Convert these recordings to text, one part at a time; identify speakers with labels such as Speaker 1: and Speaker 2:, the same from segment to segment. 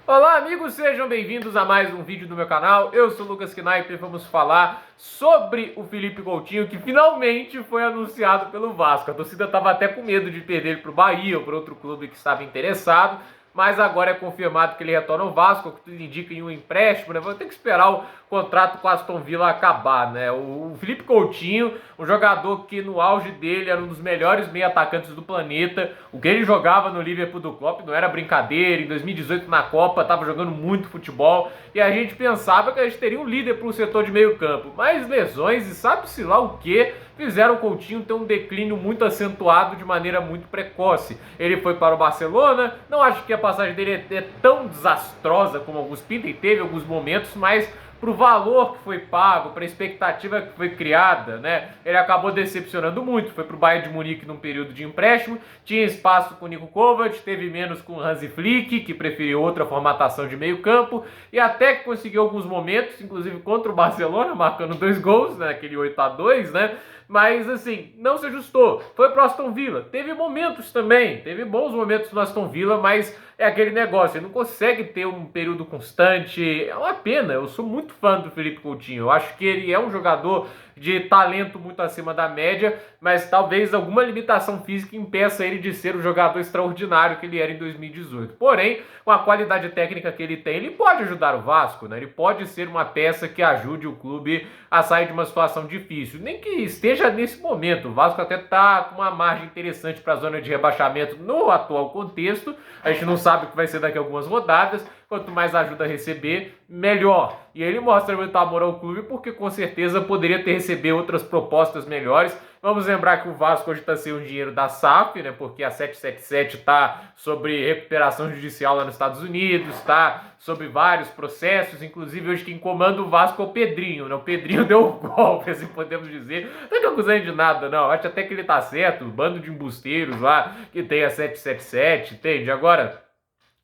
Speaker 1: Olá amigos, sejam bem-vindos a mais um vídeo do meu canal. Eu sou o Lucas Knipe e vamos falar sobre o Felipe Coutinho, que finalmente foi anunciado pelo Vasco. A torcida estava até com medo de perder ele para o Bahia ou para outro clube que estava interessado, mas agora é confirmado que ele retorna ao Vasco, o que tudo indica em um empréstimo, né? Vou ter que esperar o contrato com a Aston Villa acabar, né? O Felipe Coutinho, um jogador que no auge dele era um dos melhores meio-atacantes do planeta. O que ele jogava no Liverpool do Klopp não era brincadeira. Em 2018 na Copa estava jogando muito futebol e a gente pensava que a gente teria um líder para o setor de meio campo, mas lesões e sabe-se lá o que fizeram o Coutinho ter um declínio muito acentuado de maneira muito precoce. Ele foi para o Barcelona, não acho que a passagem dele é tão desastrosa como alguns pintam, e teve alguns momentos, mas para o valor que foi pago, para a expectativa que foi criada, né? Ele acabou decepcionando muito. Foi para o Bayern de Munique num período de empréstimo, tinha espaço com o Niko Kovac, teve menos com o Hansi Flick, que preferiu outra formatação de meio campo, e até que conseguiu alguns momentos, inclusive contra o Barcelona, marcando 2 gols, né? Aquele 8-2, né? Mas assim, não se ajustou. Foi pro Aston Villa. Teve momentos também, teve bons momentos no Aston Villa, mas é aquele negócio, ele não consegue ter um período constante. É uma pena, eu sou muito fã do Felipe Coutinho. Eu acho que ele é um jogador de talento muito acima da média, mas talvez alguma limitação física impeça ele de ser o jogador extraordinário que ele era em 2018. Porém, com a qualidade técnica que ele tem, ele pode ajudar o Vasco, né? Ele pode ser uma peça que ajude o clube a sair de uma situação difícil. Nem que esteja nesse momento. O Vasco até está com uma margem interessante para a zona de rebaixamento no atual contexto. A gente não sabe o que vai ser daqui a algumas rodadas. Quanto mais ajuda a receber, melhor. E ele mostra muito amor ao clube porque com certeza poderia ter recebido outras propostas melhores. Vamos lembrar que o Vasco hoje está sem o dinheiro da SAF, né? Porque a 777 está sobre recuperação judicial lá nos Estados Unidos, está sobre vários processos. Inclusive hoje quem comanda o Vasco é o Pedrinho, né? O Pedrinho deu um golpe, assim podemos dizer. Não é que eu acusei de nada, não. Acho até que ele tá certo. O bando de embusteiros lá que tem a 777, entende? Agora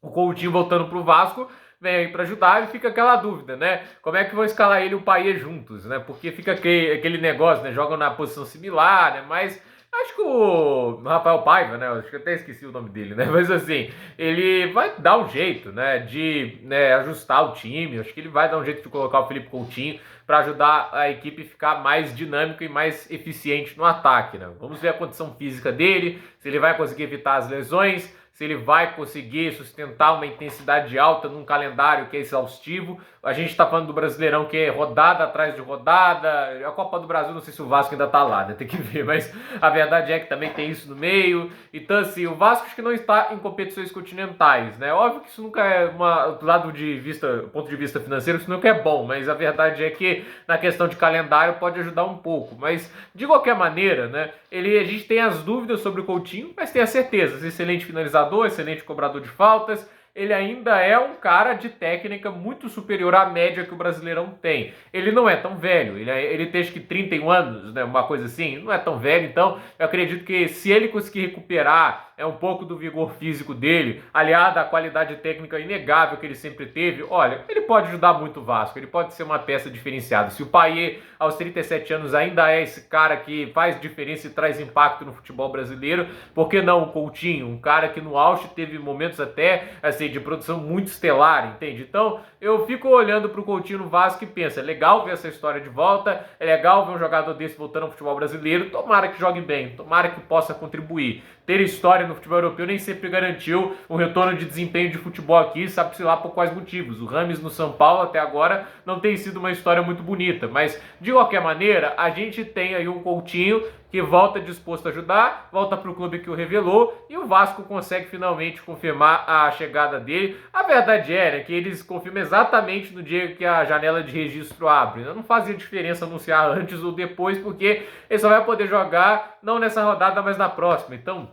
Speaker 1: o Coutinho voltando pro Vasco, vem aí para ajudar e fica aquela dúvida, né? Como é que vão escalar ele e o Payet juntos, né? Porque fica aquele negócio, né? Jogam na posição similar, né? Mas acho que o Rafael Paiva, né? Acho que eu até esqueci o nome dele, né? Mas assim, ele vai dar um jeito, né? De ajustar o time. Acho que ele vai dar um jeito de colocar o Felipe Coutinho para ajudar a equipe a ficar mais dinâmica e mais eficiente no ataque, né? Vamos ver a condição física dele, se ele vai conseguir evitar as lesões, se ele vai conseguir sustentar uma intensidade alta num calendário que é exaustivo. A gente está falando do Brasileirão, que é rodada atrás de rodada. A Copa do Brasil, não sei se o Vasco ainda está lá, né? Tem que ver, mas a verdade é que também tem isso no meio. Então, assim, o Vasco acho que não está em competições continentais, né? Óbvio que isso nunca é do lado de vista, ponto de vista financeiro, isso nunca é bom, mas a verdade é que na questão de calendário pode ajudar um pouco. Mas, de qualquer maneira, né? A gente tem as dúvidas sobre o Coutinho, mas tem as certezas. Excelente finalizador, excelente cobrador de faltas. Ele ainda é um cara de técnica muito superior à média que o Brasileirão tem. Ele não é tão velho, ele tem acho que 31 anos, né, uma coisa assim, não é tão velho, então eu acredito que se ele conseguir recuperar um pouco do vigor físico dele, aliado à qualidade técnica inegável que ele sempre teve, olha, ele pode ajudar muito o Vasco, ele pode ser uma peça diferenciada. Se o Payet, aos 37 anos, ainda é esse cara que faz diferença e traz impacto no futebol brasileiro, por que não o Coutinho, um cara que no auge teve momentos até assim, de produção muito estelar, entende? Então, eu fico olhando pro Coutinho no Vasco e penso, é legal ver essa história de volta, é legal ver um jogador desse voltando ao futebol brasileiro, tomara que jogue bem, tomara que possa contribuir. Ter história no futebol europeu nem sempre garantiu um retorno de desempenho de futebol aqui, sabe-se lá por quais motivos. O Rames no São Paulo até agora não tem sido uma história muito bonita, mas de qualquer maneira, a gente tem aí um Coutinho que volta disposto a ajudar, volta para o clube que o revelou e o Vasco consegue finalmente confirmar a chegada dele. A verdade é, né, que eles confirmam exatamente no dia que a janela de registro abre. Não fazia diferença anunciar antes ou depois, porque ele só vai poder jogar não nessa rodada, mas na próxima. Então,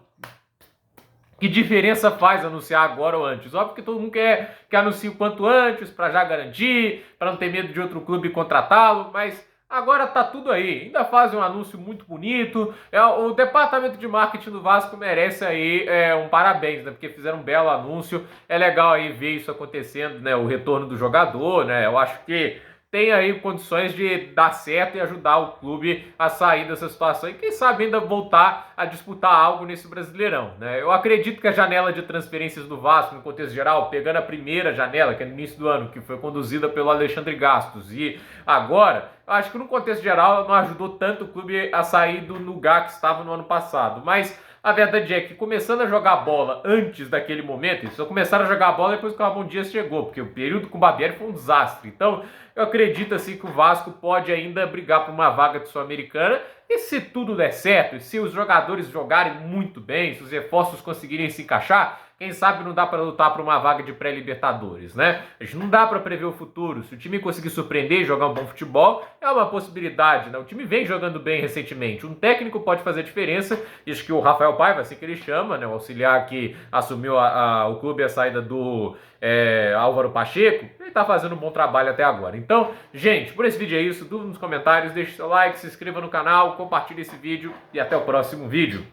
Speaker 1: que diferença faz anunciar agora ou antes? Óbvio que todo mundo quer que anuncie o quanto antes, para já garantir, para não ter medo de outro clube contratá-lo, mas agora tá tudo aí. Ainda fazem um anúncio muito bonito. O departamento de marketing do Vasco merece aí um parabéns, né? Porque fizeram um belo anúncio. É legal aí ver isso acontecendo, né? O retorno do jogador, né? Eu acho que tem aí condições de dar certo e ajudar o clube a sair dessa situação e quem sabe ainda voltar a disputar algo nesse Brasileirão, né? Eu acredito que a janela de transferências do Vasco, no contexto geral, pegando a primeira janela, que é no início do ano, que foi conduzida pelo Alexandre Gastos, e agora, eu acho que no contexto geral não ajudou tanto o clube a sair do lugar que estava no ano passado, mas a verdade é que começando a jogar bola antes daquele momento, eles só começaram a jogar bola depois que o Ramon Dias chegou, porque o período com o Barbieri foi um desastre. Então, eu acredito assim que o Vasco pode ainda brigar por uma vaga de Sul-Americana. E se tudo der certo, e se os jogadores jogarem muito bem, se os reforços conseguirem se encaixar, quem sabe não dá para lutar por uma vaga de pré-Libertadores, né? A gente não dá para prever o futuro. Se o time conseguir surpreender e jogar um bom futebol, é uma possibilidade, né? O time vem jogando bem recentemente. Um técnico pode fazer diferença. Acho que o Rafael Paiva, assim que ele chama, né? O auxiliar que assumiu o clube a saída do Álvaro Pacheco, ele tá fazendo um bom trabalho até agora. Então, gente, por esse vídeo é isso. Dúvida nos comentários, deixe seu like, se inscreva no canal, compartilhe esse vídeo e até o próximo vídeo.